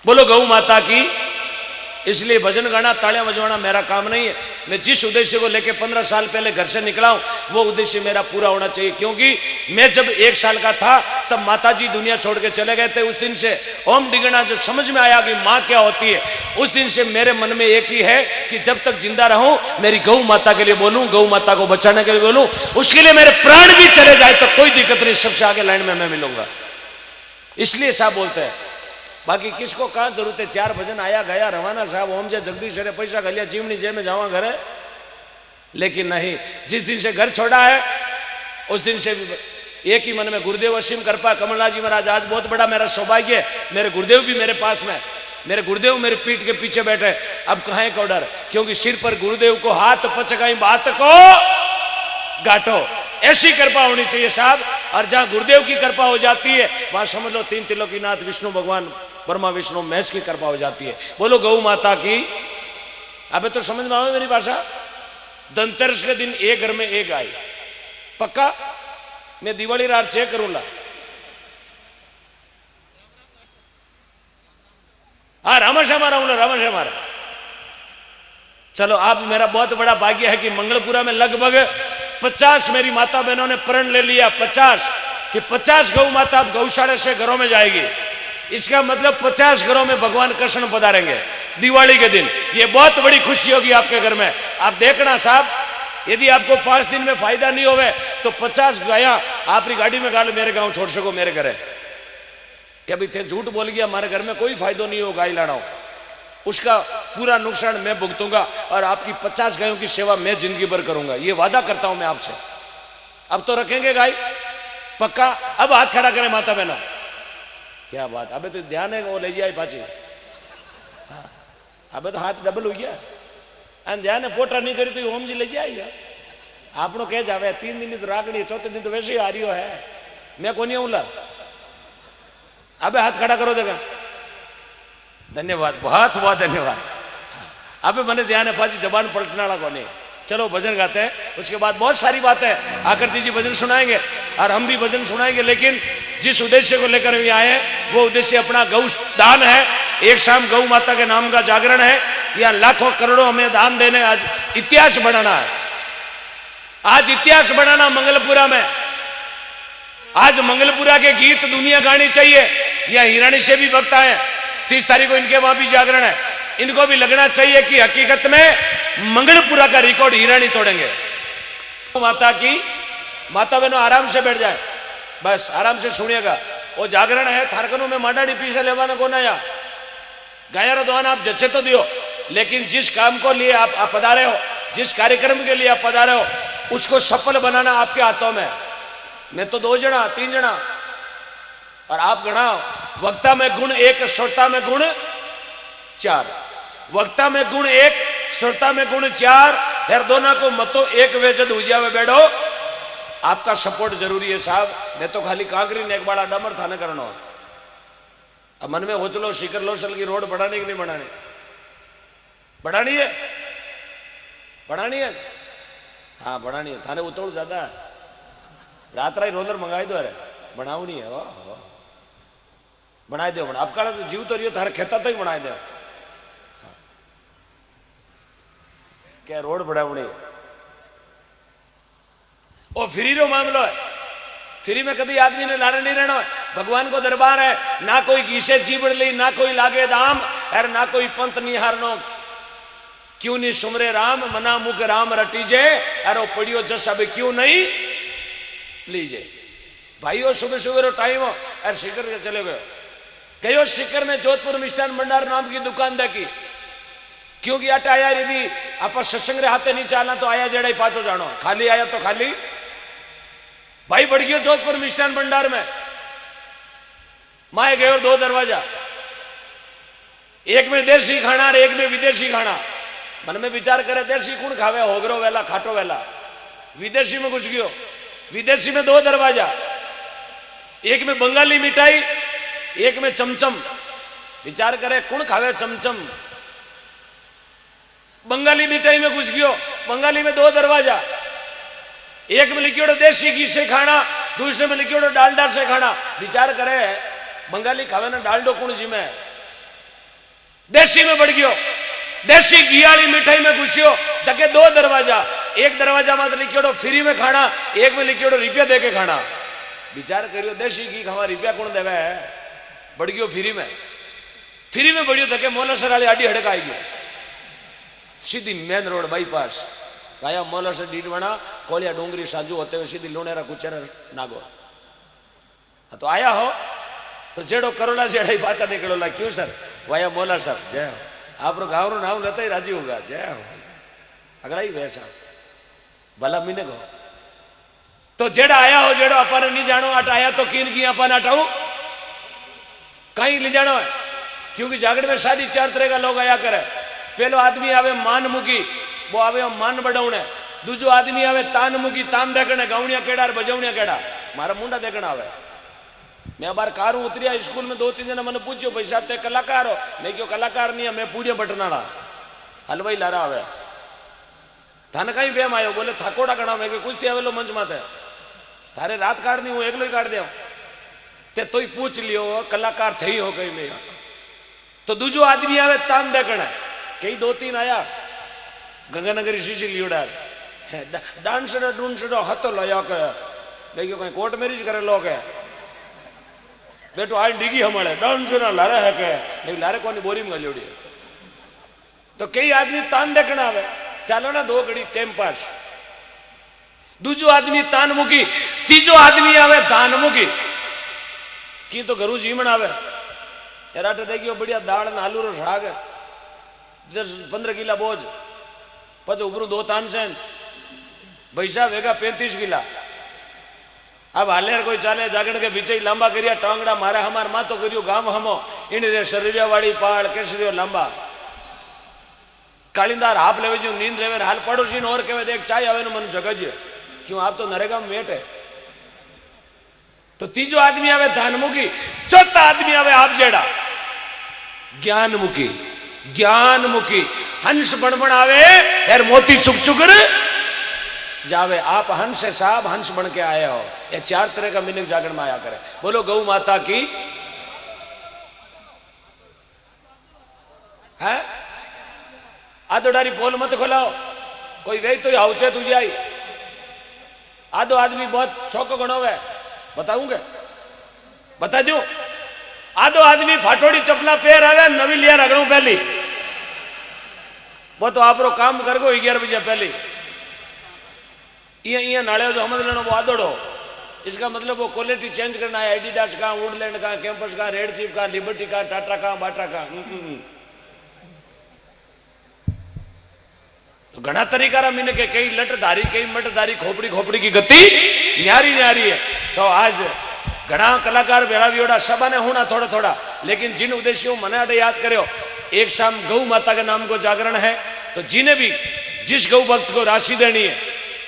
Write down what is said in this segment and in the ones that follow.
बोलो गौ माता की। इसलिए भजन गाना तालियां बजवाना मेरा काम नहीं है। मैं जिस उद्देश्य को लेकर 15 साल पहले घर से निकला हूं वो उद्देश्य मेरा पूरा होना चाहिए। क्योंकि मैं जब 1 साल का था तब माताजी दुनिया छोड़ के चले गए थे। उस दिन से ओम डिगना जब समझ में आया कि माँ क्या होती है, उस दिन से मेरे मन में एक ही है कि जब तक जिंदा रहूं मेरी गौ माता के लिए बोलूं, गौ माता को बचाने के लिए बोलूं। उसके लिए मेरे प्राण भी चले जाए तो कोई दिक्कत नहीं, सबसे आगे लाइन में मैं मिलूंगा। इसलिए साहब बोलते हैं। बाकी किसको कहाँ जरूरत है, 4 भजन आया गया रवाना साहब ओम जय जगदीश रे पैसा गलिया चिमनी जय में जावा घर है। लेकिन नहीं, जिस दिन से घर छोड़ा है उस दिन से एक ही मन में गुरुदेव असीम कृपा कमलनाथ जी महाराज। आज बहुत बड़ा मेरा सौभाग्य है, मेरे गुरुदेव भी मेरे पास में, मेरे गुरुदेव मेरे पीठ के पीछे बैठे। अब कहाँ का डर, क्योंकि सिर पर गुरुदेव को हाथ पचकाई बात को गाटो। ऐसी कृपा होनी चाहिए साहब। और जहां गुरुदेव की कृपा हो जाती है वहां समझ लो 3 त्रिलोकीनाथ विष्णु भगवान ब्रह्मा विष्णु महेश की कृपा हो जाती है। बोलो गौ माता की। अबे तो समझ में आओ मेरी भाषा। धनतेरस के दिन एक घर में एक गाय पक्का। मैं दिवाली रात चेक करूंगा। हाँ रामाशा मारा हूं, रामाशा मारा। चलो आप, मेरा बहुत बड़ा भाग्य है कि मंगलपुरा में लगभग 50 मेरी माता बहनों ने प्रण ले लिया। 50 गौ माता अब गौशाला से घरों में जाएगी। इसका मतलब 50 घरों में भगवान कृष्ण पधारेंगे दिवाली के दिन। ये बहुत बड़ी खुशी होगी आपके घर में। आप देखना साहब, यदि आपको 5 दिन में फायदा नहीं होवे तो 50 गाया आपकी गाड़ी में गाल मेरे गांव छोड़ सको, मेरे घर है। क्या भी थे झूठ बोल गया, हमारे घर में कोई फायदा नहीं हो गाय लाना हो, उसका पूरा नुकसान मैं भुगतूंगा और आपकी 50 गायों की सेवा मैं जिंदगी भर करूंगा। ये वादा करता हूं मैं आपसे। अब तो रखेंगे गाय पक्का। अब हाथ खड़ा करें माता बहना। क्या बात, अबे तो ध्यान है वो ले जाए पाची। हाँ अबे तो हाथ डबल हो गया। ध्यान है पोटा नहीं करी तो ओम जी ले जाए। आपनो कह जावे 3 दिन तो रागड़ी, 4थे दिन तो वैसे ही आ रही है। मैं को नहीं हूं ला। अबे हाथ खड़ा करो देखा। धन्यवाद, बहुत बहुत धन्यवाद। अबे मैंने ध्यान है पाजी जबान पलटने वाला कौन है। चलो भजन गाते हैं, उसके बाद बहुत सारी बातें आकृति जी भजन सुनाएंगे और हम भी भजन सुनाएंगे। लेकिन जिस उद्देश्य को लेकर हम आए हैं वो उद्देश्य अपना गौ दान है। एक शाम गौ माता के नाम का जागरण है। या लाखों करोड़ों हमें दान देने, आज इतिहास बनाना है। आज इतिहास बनाना मंगलपुरा में। आज मंगलपुरा के गीत दुनिया गानी चाहिए। या हिरानी से भी वक्त आए, 30 तारीख को इनके वहां भी जागरण है। इनको भी लगना चाहिए कि हकीकत में मंगलपुरा का रिकॉर्ड हिरानी तोड़ेंगे। माता की। माता बहनों आराम से बैठ जाए, बस आराम से सुनिएगा। वो जागरण है थारकनों में मांडानी पीछे लेवाना को नया गाया दोन आप जच्चे तो दियो। लेकिन जिस काम को लिए आप पधारे हो, जिस कार्यक्रम के लिए आप पधारे हो, उसको सफल बनाना आपके हाथों में। मैं तो 2 जना 3 जना और आप गणा। वक्ता में गुण 1, श्रोता में गुण 4। वक्ता में गुण 1, श्रोता में गुण 4। हर दोनों को मतो एक वेजद हुजिया में बैठो। आपका सपोर्ट जरूरी है साहब। मैं तो खाली कांकरी ने एक बड़ा डमर थाने करना। अब मन में होचलो शिखर लोसल की रोड बढ़ानी कि नहीं बढ़ानी? बढ़ानी है, बढ़ानी है। हाँ बढ़ानी है। थाने उतोड़ ज्यादा है। रात रात रोलर मंगाई दो। अरे बनाऊ नहीं है वाह बनाए दो। अब का तो जीव तो रही थारे खेता तो ही बनाए दो। क्या रोड बढ़ावनी ओ फ्री रो मामलो है। फ्री में कभी आदमी ने लारे नहीं रहना। भगवान को दरबार है, ना कोई घीसे जीवड़ ली, ना कोई लागे दाम, और ना कोई पंत निहारनो। क्यों नहीं सुमरे राम, मना मुख राम रटीजे। अरे पड़ियो जस अब क्यों नहीं लीजे। भाइयों सुबह सुबह टाइम हो और शिखर के चले गए। गयो शिखर में जोधपुर मिष्ठान भंडार नाम की दुकान देखी। क्योंकि अट आया यदि आप सत्संग रे हाथे नहीं चालना तो आया जेड़ा ही पाचो जानो। खाली आया तो खाली। भाई बढ़ गयो जोधपुर मिष्ठान भंडार में। माए गए और 2 दरवाजा, एक में देसी खाना और एक में विदेशी खाना। मन में विचार करे देसी कौन खावे, होगरो वेला खाटो वेला। विदेशी में घुस गयो। विदेशी में 2 दरवाजा, एक में बंगाली मिठाई, एक में चमचम। विचार करे कौन खावे चमचम। बंगाली मिठाई में घुस गयो। बंगाली में 2 दरवाजा, एक में लिखियोड़ो देसी घी से खाना, दूसरे में लिखियोड़ो डालडा से खाना। विचार करे बंगाली खावे ना डालडो कौन जिमे। देसी में बढ़ गयो, देसी घी वाली मिठाई में घुसियो तके 2 दरवाजा, एक दरवाजा में लिखियोड़ो फ्री में खाना, एक में लिखियोड़ो रुपया दे के खाना। विचार करियो देसी घी खावा रुपया कौन देवे है? बढ़ गयो फ्री में बढ़ियो तके मोलासर वाली आडी हड़क आई गयो, सीधी मेन रोड बाईपास आया मोलासर डीडवाना कोलिया डोंगरी साजू होते हुए सीधी लोनेरा कुचेर नागो। तो आया हो तो जेड़ो करोला जेड़ा ही पाचा निकलो ला, क्यों सर वाया मोलासर जय हो, आप गाँव रो नाम लेता ही राजी होगा, जय हो अगला ही वैसा भला मीने को। तो जेड़ा आया हो जेड़ो अपन नहीं जानो अट आया तो किन की अपन अटाऊ कहीं ले जानो है, क्योंकि जागरण में शादी 4 तरह का लोग आया करे। पहलो आदमी आवे मान मुकी, वो आवे मान बढ़ाने, दूजो आदमी आवे तान मुकी, तान देखने गावणिया केड़ा बजावणिया केड़ा, मारा मुंडा देखना आवे। मैं बार कार उतरिया स्कूल में 2-3 जना मैंने पूछो भाई साहब ते कलाकार हो? मैं क्यों कलाकार नहीं है, मैं पूड़िया बटनाड़ा हलवाई लारा आवे। थाने कहीं बेम आयो? बोले थाकोड़ा गणा। मैं कुछ थी आवेलो मंच माथे, थारे रात काटनी हूँ एकलो ही काट दे ते तो ही पूछ लियो कलाकार थी हो कहीं में। तो दूजो आदमी आवे तान देखना, कई 2-3 आया गंगानगरी शीशी लियोड़ा डांसर डूंसर हतो लया के मैं क्यों कहीं कोर्ट मैरिज करे लोग है बेटो आज डिगी हमारे डांसर लारे है के नहीं लारे कोनी बोरी में गलियोड़ी। तो कई आदमी तान देखना आवे, चालो ना 2 घड़ी टाइम पास। दूजो आदमी तान मुकी, तीजो आदमी आवे दान मुकी की तो घरू जीवन आवे यार आटे देखियो बढ़िया दाल न आलू रो साग 10-15 किला बोझ पच उबरू 2 तान से भैसा वेगा 35 किला। अब हालेर कोई चाले जागण के बीचे लांबा करिया टांगड़ा मारे हमार माँ तो करियो गाम हमो इन रे शरीरिया वाली पाड़ केसरियो लांबा कालिंदार हाफ लेवे जो नींद रेवे हाल पड़ोसी और कहे देख चाय आवे मन जगज क्यों आप तो नरेगा में मेट है। तो तीजो आदमी आवे धानमुखी, चौथा आदमी आवे आप जेड़ा ज्ञानमुखी। ज्ञानमुखी हंस बन आवे यार मोती चुक चुकर जावे। आप हंस है साहब, हंस बन के आए हो। ये 4 तरह का मीनिंग जागरण में आया करे। बोलो गौ माता की है। आदोडारी पोल मत खोलाओ, कोई गई तो हाउचे तुझे आई। आधो आदमी बहुत छोको गणो है, बताऊंगे बता दू। आधो आदमी फाटोड़ी चपला पैर आवे नवी लिया रगड़ू पहली, वो तो आप काम कर गो 11 बजे पहली इं नाले तो हमद लेना वो आदोड़ो। इसका मतलब वो क्वालिटी चेंज करना है। एडिडास का, वुडलैंड का, कैंपस का, रेड चीफ का, लिबर्टी का, टाटा का, बाटा का। तो घना तरीका रा मीने के कई लटधारी कई मटधारी खोपड़ी खोपड़ी की गति न्यारी न्यारी है। तो आज घना कलाकार भेड़ा वियोड़ा सबा ने होना थोड़ा थोड़ा, लेकिन जिन उद्देश्यों मने आटे याद करो। एक शाम गौ माता के नाम को जागरण है, तो जिन्हें भी जिस गौ भक्त को राशि देनी है,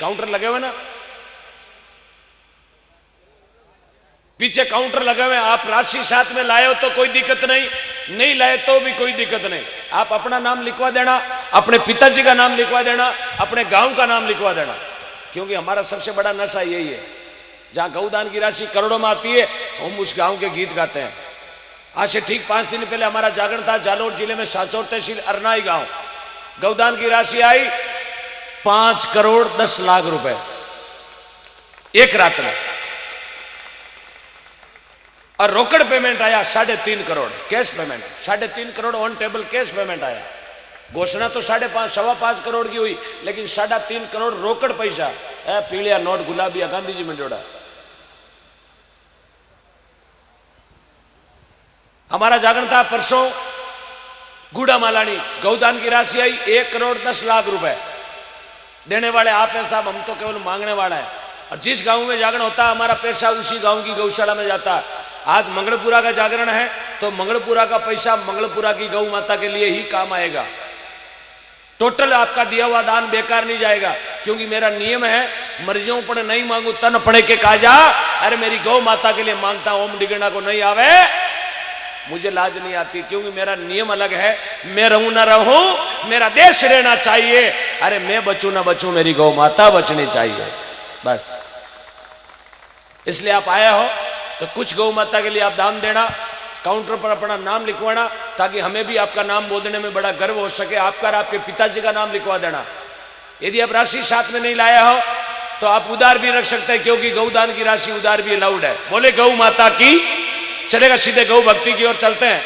काउंटर लगे हुए ना पीछे काउंटर लगे हुए, आप राशि साथ में लाए हो तो कोई दिक्कत नहीं, नहीं लाए तो भी कोई दिक्कत नहीं। आप अपना नाम लिखवा देना, अपने पिताजी का नाम लिखवा देना, अपने गांव का नाम लिखवा देना, क्योंकि हमारा सबसे बड़ा नशा यही है। जहां गौदान की राशि करोड़ों में आती है, हम उस गांव के गीत गाते हैं। आज से ठीक 5 दिन पहले हमारा जागरण था जालोर जिले में साचौर तहसील अरनाई गांव। गौदान की राशि आई 5 करोड़ 10 लाख रुपए एक रात में, और रोकड़ पेमेंट आया 3.5 crore cash payment. 3.5 crore on table cash payment आया। घोषणा तो 5.5 सवा करोड़ की हुई, लेकिन 3.5 करोड़ रोकड़ पैसा पीलिया नोट गुलाबिया गांधी जी में जोड़ा। हमारा जागरण था परसों गुड़ा मालानी, गौदान की राशि आई 1 करोड़ 10 लाख रुपए। देने वाले आप हैं साहब, हम तो केवल मांगने वाला है। और जिस गांव में जागरण होता है, हमारा पैसा उसी गांव की गौशाला में जाता है। आज मंगलपुरा का जागरण है, तो मंगलपुरा का पैसा मंगलपुरा की गौ माता के लिए ही काम आएगा। टोटल आपका दिया हुआ दान बेकार नहीं जाएगा, क्योंकि मेरा नियम है मर्जियों पर नहीं मांगू तन पड़े के काजा। अरे मेरी गौ माता के लिए मांगता, ओम डिगना को नहीं आवे मुझे लाज नहीं आती, क्योंकि मेरा नियम अलग है। मैं रहूं ना रहूं, मेरा देश रहना चाहिए। अरे मैं बचूं ना बचूं, मेरी गौ माता बचनी चाहिए, बस। इसलिए आप आए हो तो कुछ गौ माता के लिए आप दान देना। काउंटर पर अपना नाम लिखवाना, ताकि हमें भी आपका नाम बोलने में बड़ा गर्व हो सके। आपका और आपके पिताजी का नाम लिखवा देना। यदि आप राशि साथ में नहीं लाया हो तो आप उधार भी रख सकते हैं, क्योंकि गौदान की राशि उधार भी अलाउड है। बोले गौ माता की। चलेगा, सीधे गौ भक्ति की ओर चलते हैं।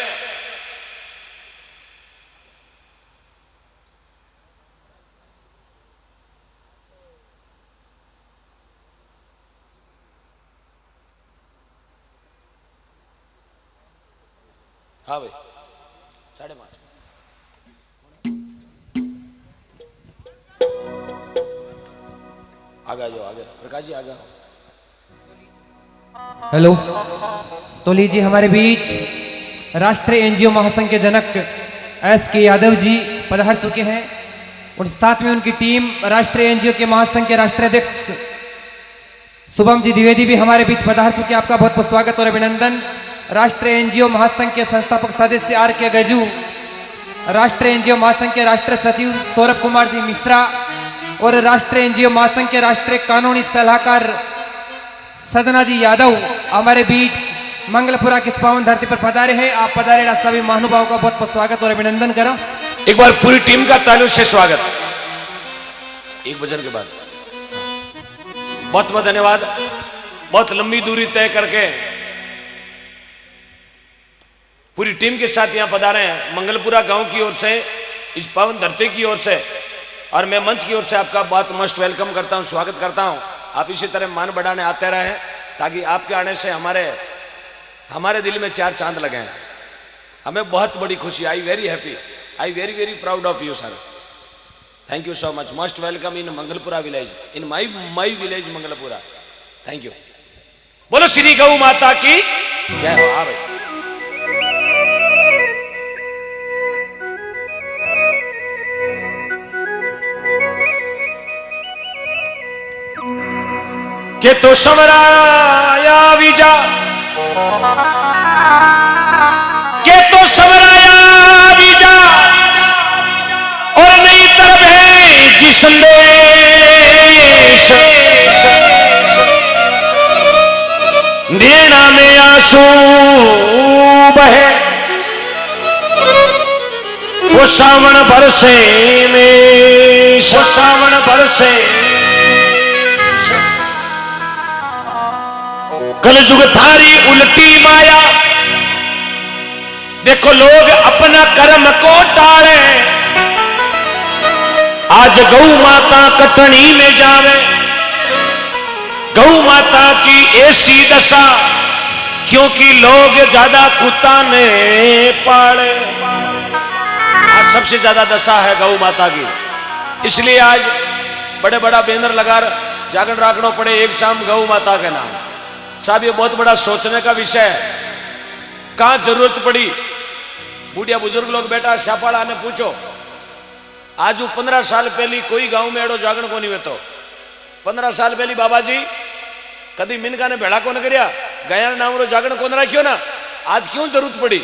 हाँ भाई, 5:30 आगे जाओ, आगे प्रकाश जी आगे। हेलो, तो लीजिए हमारे बीच राष्ट्रीय एनजीओ महासंघ के जनक SK यादव जी पधार चुके हैं, और साथ में उनकी टीम राष्ट्रीय एनजीओ के महासंघ के राष्ट्रीय अध्यक्ष शुभम जी द्विवेदी भी हमारे बीच पधार चुके हैं। आपका बहुत बहुत स्वागत और अभिनंदन। राष्ट्रीय एनजीओ महासंघ के संस्थापक सदस्य RK गजू, राष्ट्रीय एनजीओ महासंघ के राष्ट्रीय सचिव सौरभ कुमार जी मिश्रा, और राष्ट्रीय एनजीओ महासंघ के राष्ट्रीय कानूनी सलाहकार सजना जी यादव हमारे बीच मंगलपुरा की इस पावन धरती पर पधारे हैं। आप पधारेला सभी महानुभावों का बहुत बहुत स्वागत और अभिनंदन करो। एक बार पूरी टीम का तालियों से स्वागत। एक भजन के बाद बहुत बहुत धन्यवाद। बहुत लंबी दूरी तय करके पूरी टीम के साथ यहां पधारे हैं, मंगलपुरा गांव की ओर से, इस पावन धरती की ओर से, और मैं मंच की ओर से आपका बहुत मस्ट वेलकम करता हूं, स्वागत करता हूं। आप इसी तरह मान बढ़ाने आते रहे, ताकि आपके आने से हमारे दिल में 4 चांद लगे हैं। हमें बहुत बड़ी खुशी। I very happy, I very very proud of you sir. Thank you so much. Must welcome in Mangalpura village, in my village Mangalpura. Thank you. बोलो श्री गौ माता की जय हो। हाँ भाई, के तो समराया विजा, के तो समराया विजा, और नहीं तरफ है जी संदेश। नैना में आंसू बहे, वो सावन बरसे में, वो सावन बरसे। कलयुग थारी उल्टी माया, देखो लोग अपना कर्म को टाले। आज गौ माता कटनी में जावे, गौ माता की ऐसी दशा, क्योंकि लोग ज्यादा कुत्ता ने पाले। आज सबसे ज्यादा दशा है गौ माता की, इसलिए आज बड़े बड़ा बैनर लगा जागरण रखना पड़े, एक शाम गौ माता के नाम। साहब ये बहुत बड़ा सोचने का विषय है। कहां जरूरत पड़ी, बूढ़िया बुजुर्ग लोग बैठा शापाड़ा ने पूछो। आज 15 साल पहली कोई गांव में एड़ो जागरण को नहीं तो 15 साल पहली बाबा जी कभी मिनका ने भेड़ा को न करिया, गया नाम रो जागरण को न रखियो ना। आज क्यों जरूरत पड़ी?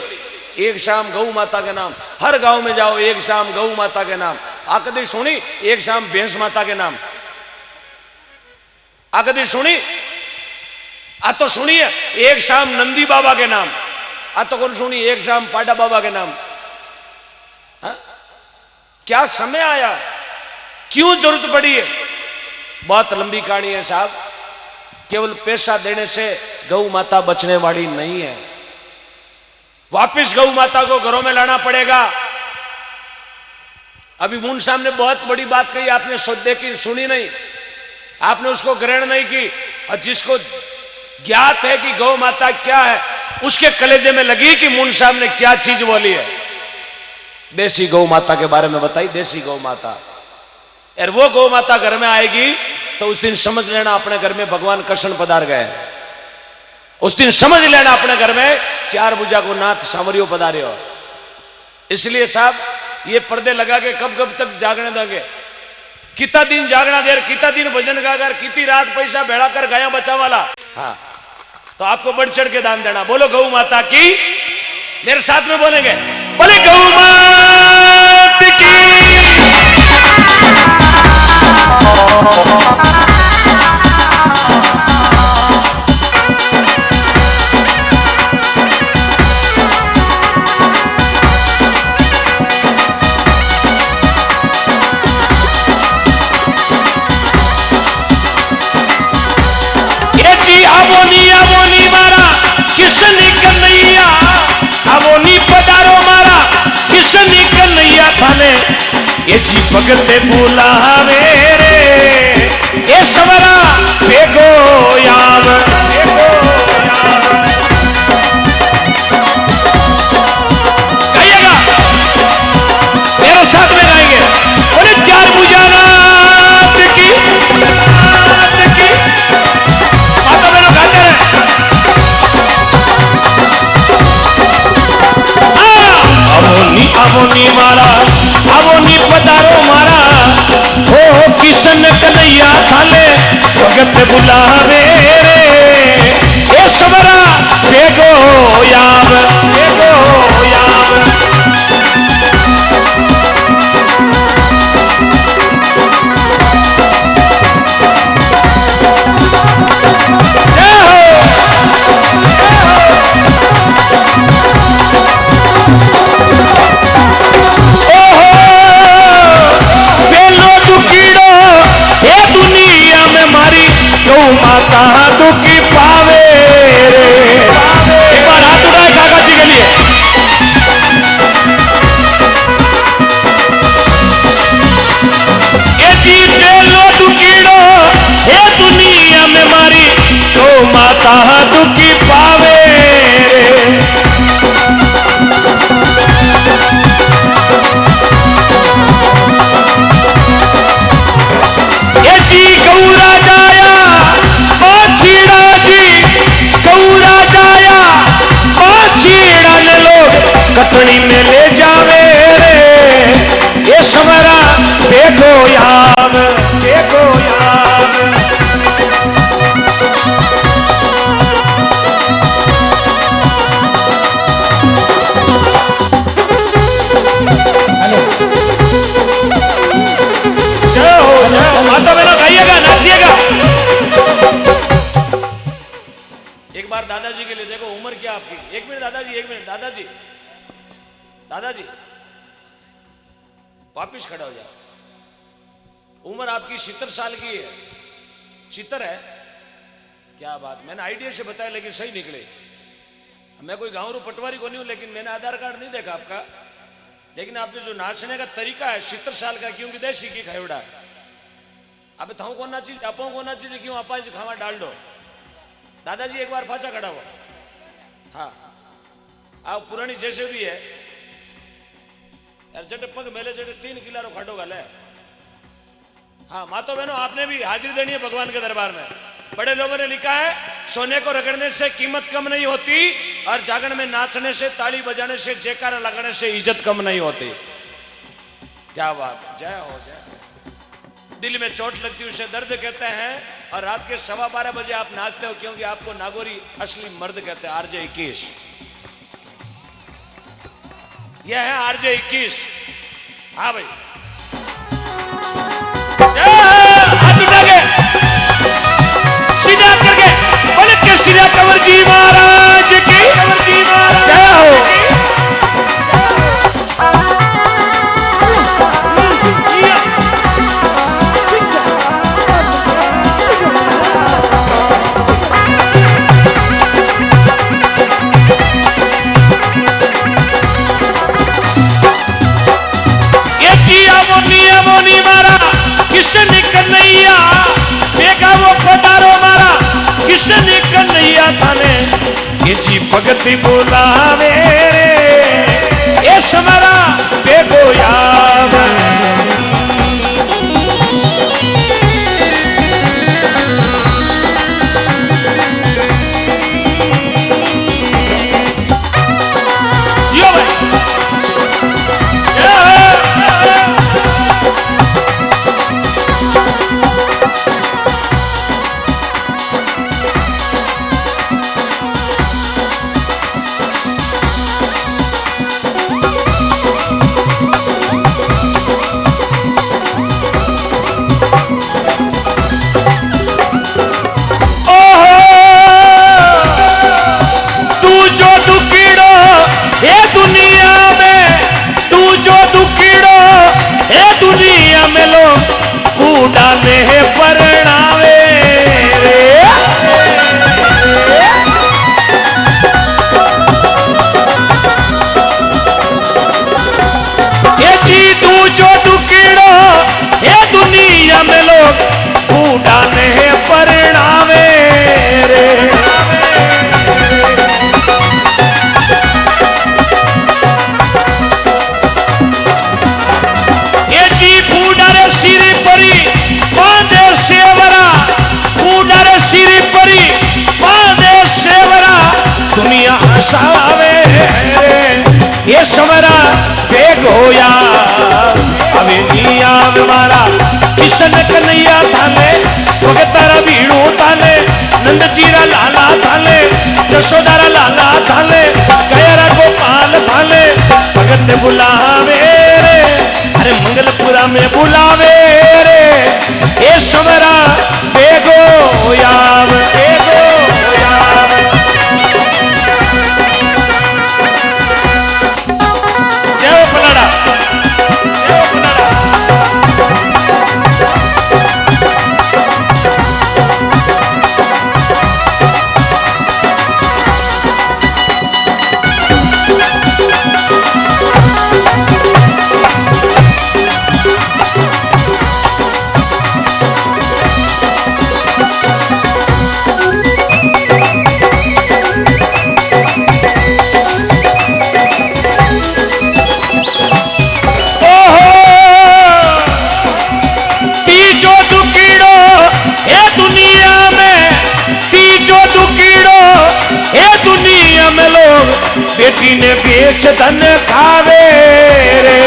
एक शाम गौ माता के नाम, हर गांव में जाओ एक शाम गौ माता के नाम। आ कभी सुनी एक शाम भैंस माता के नाम? आ कभी सुनी? आ तो सुनिए एक शाम नंदी बाबा के नाम। आ तो कौन सुनी एक शाम पाडा बाबा के नाम? हा? क्या समय आया, क्यों जरूरत पड़ी है? बहुत लंबी कहानी है साहब। केवल पैसा देने से गौ माता बचने वाली नहीं है। वापिस गौ माता को घरों में लाना पड़ेगा। अभी मुन साहब ने बहुत बड़ी बात कही, आपने देखी सुनी नहीं, आपने उसको ग्रहण नहीं की। और जिसको ज्ञात है कि गौ माता क्या है, उसके कलेजे में लगी कि मुन साहब ने क्या चीज बोली है। देसी गौ माता के बारे में बताई, देसी गौ माता। और वो गौ माता घर में आएगी तो उस दिन समझ लेना अपने घर में भगवान कृष्ण पधार गए। उस दिन समझ लेना अपने घर में 4 भुजा को नाथ सांवरियो पधारे हो। इसलिए साहब ये पर्दे लगा के कब कब तक जागने देंगे? कितना दिन जागना देर, कितना दिन भजन गाकर, कितनी रात पैसा भेड़ा कर गया बचा वाला। हाँ, तो आपको बढ़ चढ़ के दान देना। बोलो गौ माता की, मेरे साथ में बोलेंगे, बोले गौ माता की। ये जी भगत बुलावे रे ये सवरा बेगो याव गाइएगा मेरे साथ में गाएंगे बोले चार मुजानात की माता बहनों गाते रहे आवोनी मारा आवोनी पधारो मारा हो किशन कन्हैया थाले भगत बुलावे ए सवरा बेगो याव बेगो याव माता दुखी पावे रे एक बार हाथ उठाए काका जी के लिए ऐसी बेलो दुखीड़ो हे दुनिया में मारी तो माता दुखी पावे रे ऐसी गौरा जाया बाछीड़ा जी गौरा जाया बाछीड़ा ने लोग कटनी में ले जावे रे ये सवरा देखो याव देखो याव माता बहनों गाइएगा नाचिएगा एक बार दादाजी के लिए देखो उम्र क्या आपकी एक मिनट दादाजी एक मिनट दादाजी दादाजी वापिस खड़ा हो जाओ उम्र आपकी 70 साल की है 70 है क्या बात मैंने आइडिया से बताया लेकिन सही निकले मैं कोई गांव पटवारी को नहीं हूं लेकिन मैंने आधार कार्ड नहीं देखा आपका लेकिन आपने जो नाचने का तरीका है 70 साल का क्योंकि देसी की खायोड़ा अब थाऊ को ना चीज आपो को ना चीज क्यों आपा खावा डाल दो दादाजी एक बार फाचा खड़ा हुआ हाँ आप पुरानी जैसे भी है यार जटे पग मेले जटे 3 किलो खाटो गाले हाँ मातो बहनों आपने भी हाजिरी देनी है भगवान के दरबार में बड़े लोगों ने लिखा है सोने को रगड़ने से कीमत कम नहीं होती और जागरण में नाचने से ताली बजाने से जयकारा लगाने से इज्जत कम नहीं होती क्या बात जय हो जय दिल में चोट लगती है उसे दर्द कहते हैं और रात के 12:15 बजे आप नाचते हो क्योंकि आपको नागौरी असली मर्द कहते हैं आरजे 21 यह है आरजे 21 हाँ भाई हाथ उठा के सीधा करके पलट के सीधा कंवर जी महाराज की जय हो किशन कन्हैया बेगा वो पधारो मारा किशन कन्हैया थाने ये जी भगत बुलावे रे ये समरा बेगो याव जियो भाई बूढ़ा ने परणावे रे। ये जी बूढ़ा रे सिरी परी बांधे सेवरा, बूढ़ा रे सिरी परी बांधे सेवरा, दुनिया हसावे ये समरा बेग होया अबे निया मारा किशन कन्हैया थाले भगतारा भीड़ू थाले नंद जीरा लाला थाले जशोदारा लाला थाले गयरा गोपाल थाले भगत बुलावे रे, अरे मंगलपुरा में बुलावे रे ये समरा बेगो याव बेगो याव। जय पलाड़ा, जय पलाड़ा। बेटी ने बेच धन खावे रे,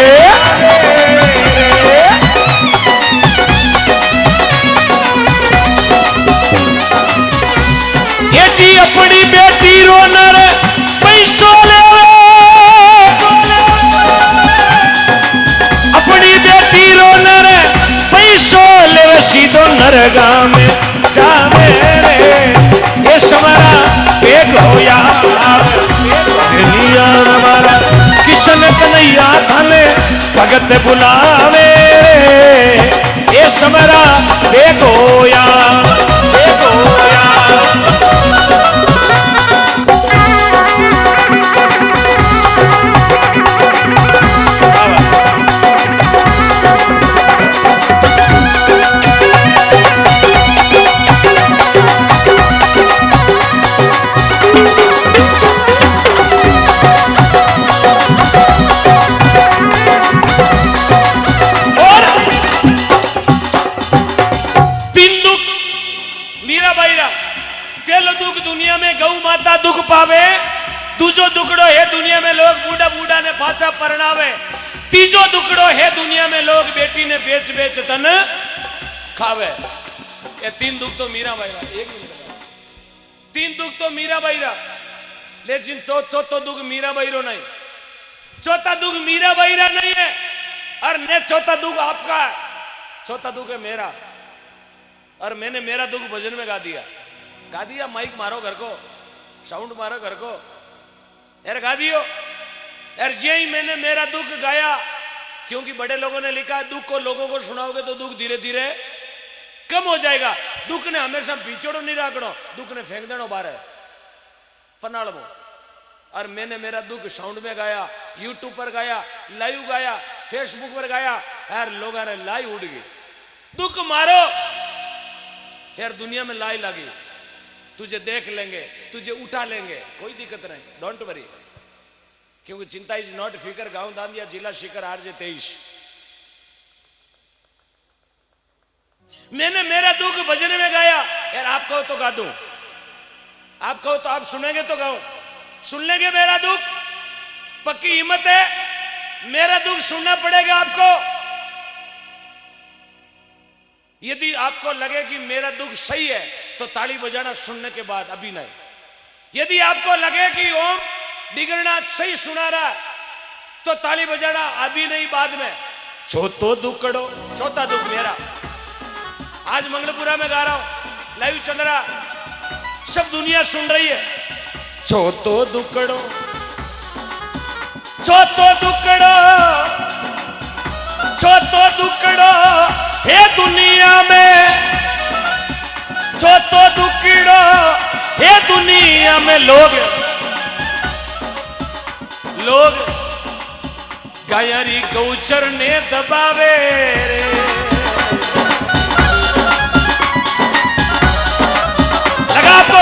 ये जी अपनी बेटी रो नर पैसों ले, अपनी बेटी रो नर पैसों ले सीधो नरगा में जावे रे, ये समरा बेग होया हमारा किशन कन्हैया थाले भगत बुलावे ये समरा बेगोया बेगोया। दुख पावे दूजो दुखड़ो है दुनिया में लोग बूढ़ा बूढ़ा ने पाचा परनावे, तीजो दुखड़ो है दुनिया में लोग बेटी ने बेच बेच धन खावे। ये तीन दुख तो मीरा बाईरा, एक मिनट, तीन दुख तो मीरा बाईरा, लेकिन चौथा तो दुख मीरा बाईरो नहीं, चौथा दुख मीरा बाईरा नहीं है और ने चौथा दुख आपका है, चौथा दुख है मेरा, और मैंने मेरा दुख भजन में गा दिया माइक मारो घर को, साउंड मारो घर को यार, गा दियो यार। जे ही मैंने मेरा दुख गाया, क्योंकि बड़े लोगों ने लिखा दुख को लोगों को सुनाओगे तो दुख धीरे धीरे कम हो जाएगा। दुख ने हमेशा बिछोड़ो नहीं राखनो, दुख ने फेंक देनो बाहर पनाड़ में। और मैंने मेरा दुख साउंड में गाया, यूट्यूब पर गाया, लाइव गाया, फेसबुक पर गाया यार, लोगों ने लाई उड़ गई। दुख मारो यार, दुनिया में लाई लगी, तुझे देख लेंगे, तुझे उठा लेंगे, कोई दिक्कत नहीं, डोंट वरी, क्योंकि चिंता इज नॉट फिकर। गांव दांदिया जिला शिखर RJ 23। मैंने मेरा दुख भजन में गाया यार, आप कहो तो गा दूं, आप कहो तो आप सुनेंगे तो गाओ, सुन लेंगे मेरा दुख, पक्की हिम्मत है, मेरा दुख सुनना पड़ेगा आपको। यदि आपको लगे कि मेरा दुख सही है तो ताली बजाना सुनने के बाद, अभी नहीं। यदि आपको लगे कि ओम दिगरनाथ सही सुना रहा तो ताली बजाना अभी नहीं, बाद में। चौथो दुखड़ो, चौथा दुख मेरा, आज मंगलपुरा में गा रहा हूं, लाइव चल रहा, सब दुनिया सुन रही है। चौथो दुखड़ो, चौथो दुखड़ो, चौथो दुखड़ो हे दुनिया में, चौथो दुखड़ो हे दुनिया में। लोग गायरी गौचर ने दबावे रे, होगा आपको।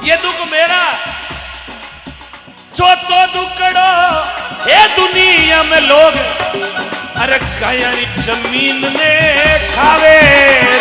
ये दुख मेरा जो तो दुखड़ो ये दुनिया में लोग अरे कायारी जमीन में खावे रे।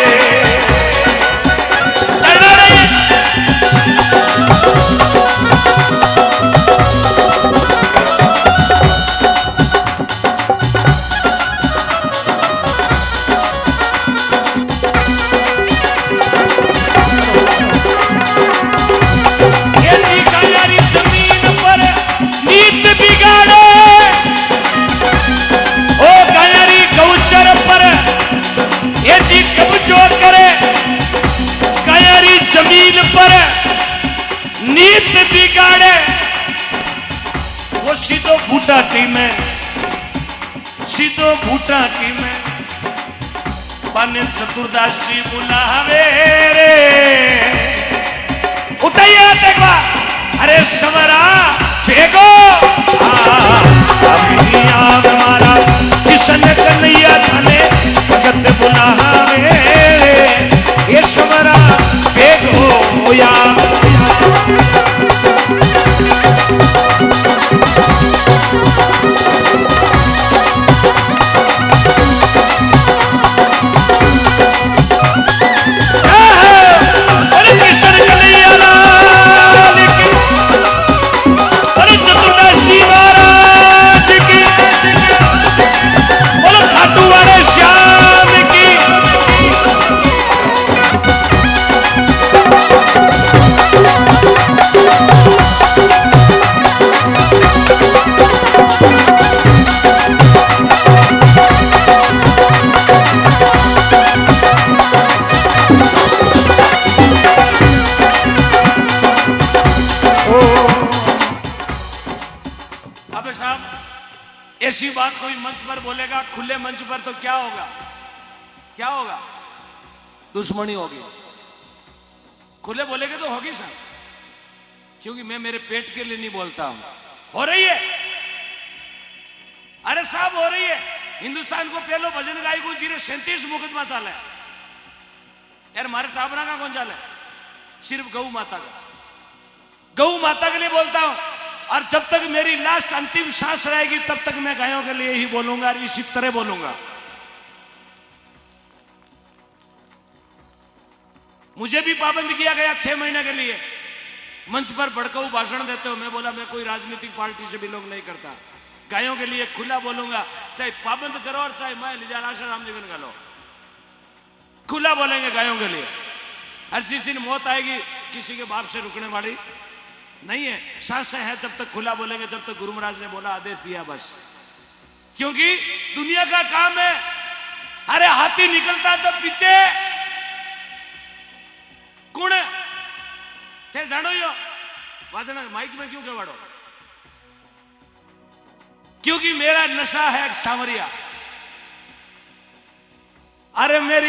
जमीन पर नीत बिगाड़े वो सीधो बूटाटी में पाने चतुर्दासी बुलावे रे। उठाइए देखा अरे समरा भेगो हमारा किशन कन्हैया थाने भगत बुलावे रे। ये समरा भेगो या ऐसी बात कोई मंच पर बोलेगा, खुले मंच पर, तो क्या होगा? क्या होगा? दुश्मनी होगी। खुले बोलेगे तो होगी साहब, क्योंकि मैं मेरे पेट के लिए नहीं बोलता हूं। हो रही है, अरे साहब हो रही है। हिंदुस्तान को पहलो भजन गाय को जी 37 मुकदमा चाले यार, मारे टाबरा का कौन चाले? सिर्फ गौ माता का। गौ माता के लिए बोलता हूं, और जब तक मेरी लास्ट अंतिम सांस रहेगी तब तक मैं गायों के लिए ही बोलूंगा और इसी तरह बोलूंगा। मुझे भी पाबंद किया गया 6 महीने के लिए, मंच पर भड़काऊ भाषण देते हो। मैं बोला मैं कोई राजनीतिक पार्टी से बिलोंग नहीं करता, गायों के लिए खुला बोलूंगा, चाहे पाबंद करो और चाहे मैं लिजा आशा राम जीवन का लो, खुला बोलेंगे गायों के लिए। हर जिस दिन मौत आएगी किसी के बाप से रुकने वाली नहीं है। सांस है जब तक खुला बोलेंगे, जब तक गुरु महाराज ने बोला आदेश दिया बस। क्योंकि दुनिया का काम है, अरे हाथी निकलता तो पीछे कौन थे जानो यो वाजना माइक में क्यों कवाड़ो? क्योंकि मेरा नशा है सावरिया। अरे मेरी